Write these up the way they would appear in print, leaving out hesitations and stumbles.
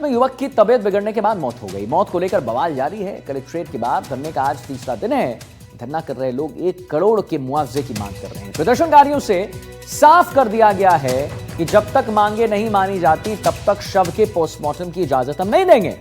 में युवक की तबीयत बिगड़ने के बाद मौत हो गई। मौत को लेकर बवाल जारी है। कलेक्ट्रेट के बाद धरने का आज तीसरा दिन है। धरना कर रहे लोग 1 करोड़ के मुआवजे की मांग कर रहे हैं। प्रदर्शनकारियों से साफ कर दिया गया है कि जब तक मांगे नहीं मानी जाती तब तक शव के पोस्टमार्टम की इजाजत हम नहीं देंगे।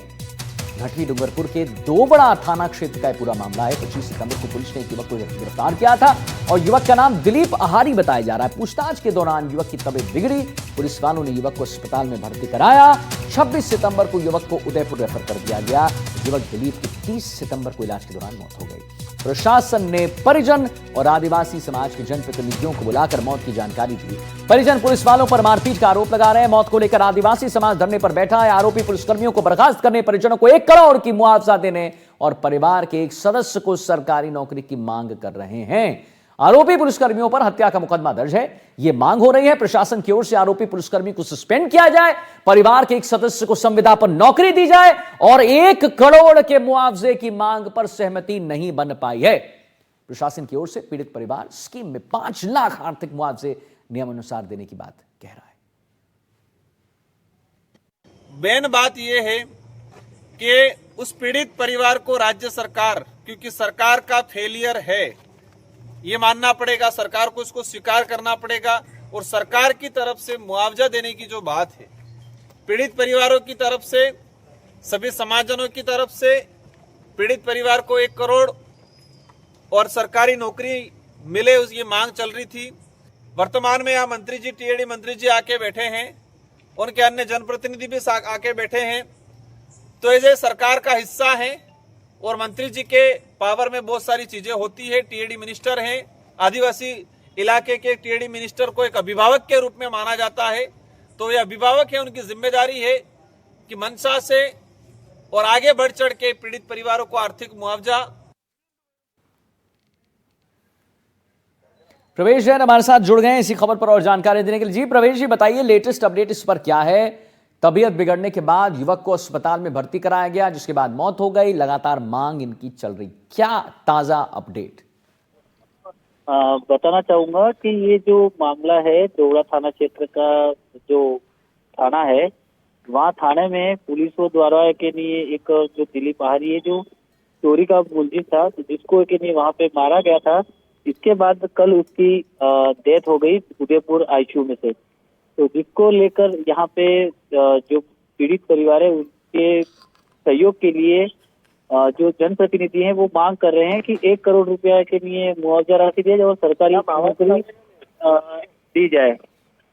घटवी डूंगरपुर के दोबड़ा थाना क्षेत्र का पूरा मामला है। 25 सितंबर को पुलिस ने एक युवक को गिरफ्तार किया था और युवक का नाम दिलीप आहारी बताया जा रहा है। पूछताछ के दौरान युवक की तबीयत बिगड़ी। पुलिस वालों ने युवक को अस्पताल में भर्ती कराया। 26 सितंबर को युवक को उदयपुर रेफर कर दिया गया। युवक दिलीप की 30 सितंबर को इलाज के दौरान मौत हो गई। प्रशासन ने परिजन और आदिवासी समाज के जनप्रतिनिधियों को बुलाकर मौत की जानकारी दी। परिजन पुलिस वालों पर मारपीट का आरोप लगा रहे हैं। मौत को लेकर आदिवासी समाज धरने पर बैठा है। आरोपी पुलिसकर्मियों को बर्खास्त करने, परिजनों को 1 करोड़ की मुआवजा देने और परिवार के एक सदस्य को सरकारी नौकरी की मांग कर रहे हैं। आरोपी पुलिसकर्मियों पर हत्या का मुकदमा दर्ज है। यह मांग हो रही है प्रशासन की ओर से आरोपी पुलिसकर्मी को सस्पेंड किया जाए, परिवार के एक सदस्य को संविदा पर नौकरी दी जाए और 1 करोड़ के मुआवजे की मांग पर सहमति नहीं बन पाई है। प्रशासन की ओर से पीड़ित परिवार स्कीम में 5 लाख आर्थिक मुआवजे नियमानुसार देने की बात कह रहा है। मेन बात यह है कि उस पीड़ित परिवार को राज्य सरकार, क्योंकि सरकार का फेलियर है, ये मानना पड़ेगा, सरकार को इसको स्वीकार करना पड़ेगा और सरकार की तरफ से मुआवजा देने की जो बात है, पीड़ित परिवारों की तरफ से, सभी समाजजनों की तरफ से पीड़ित परिवार को 1 करोड़ और सरकारी नौकरी मिले, उस ये मांग चल रही थी। वर्तमान में यहाँ मंत्री जी, टीएडी मंत्री जी आके बैठे हैं, उनके अन्य जनप्रतिनिधि भी आके बैठे हैं। तो ये सरकार का हिस्सा है और मंत्री जी के पावर में बहुत सारी चीजें होती है। टीएडी मिनिस्टर हैं, आदिवासी इलाके के टीएडी मिनिस्टर को एक अभिभावक के रूप में माना जाता है। तो ये अभिभावक है, उनकी जिम्मेदारी है कि मंशा से और आगे बढ़ चढ़ के पीड़ित परिवारों को आर्थिक मुआवजा। प्रवेश जैन हमारे साथ जुड़ गए हैं इसी खबर पर और जानकारी देने के लिए। जी प्रवेश जी, बताइए लेटेस्ट अपडेट इस पर क्या है? तबीयत बिगड़ने के बाद युवक को अस्पताल में भर्ती कराया गया, जिसके बाद मौत हो गई। लगातार मांग इनकी चल रही, क्या ताजा अपडेट? बताना चाहूंगा कि ये जो मामला है दोबड़ा थाना क्षेत्र का जो थाना है, वहाँ थाने में पुलिस द्वारा के लिए एक जो दिलीप आहारी है जो चोरी का मुलजिम था, जिसको के लिए वहाँ पे मारा गया था। इसके बाद कल उसकी डेथ हो गई उदयपुर आईसीयू में से। तो जिसको लेकर यहाँ पे जो पीड़ित परिवार है उनके सहयोग के लिए जो जनप्रतिनिधि हैं वो मांग कर रहे हैं कि 1 करोड़ रुपया के लिए मुआवजा राशि दिया जाए और सरकारी नौकरी दी जाए।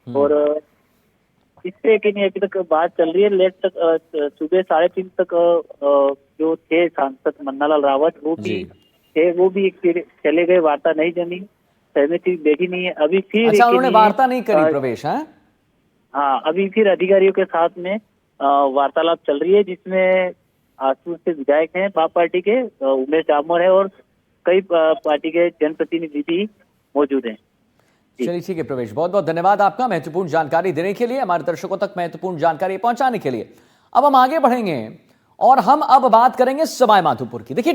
और इससे के लिए अभी तक बात चल रही है। लेट तक सुबह 3:30 तक जो थे सांसद मन्नालाल रावत वो भी थे, वो भी चले गए, वार्ता नहीं जमी, सहमति देखी नहीं है। अभी फिर अच्छा, उन्होंने वार्ता नहीं करी प्रवेश? हाँ, अभी फिर अधिकारियों के साथ में वार्तालाप चल रही है, जिसमें आसपास से विधायक हैं बाप पार्टी के, उमेश डामोर है और कई पार्टी के जनप्रतिनिधि भी मौजूद हैं। चलिए ठीक है प्रवेश, बहुत बहुत धन्यवाद आपका महत्वपूर्ण जानकारी देने के लिए, हमारे दर्शकों तक महत्वपूर्ण जानकारी पहुंचाने के लिए। अब हम आगे बढ़ेंगे और हम अब बात करेंगे सवाई माधोपुर की। देखिए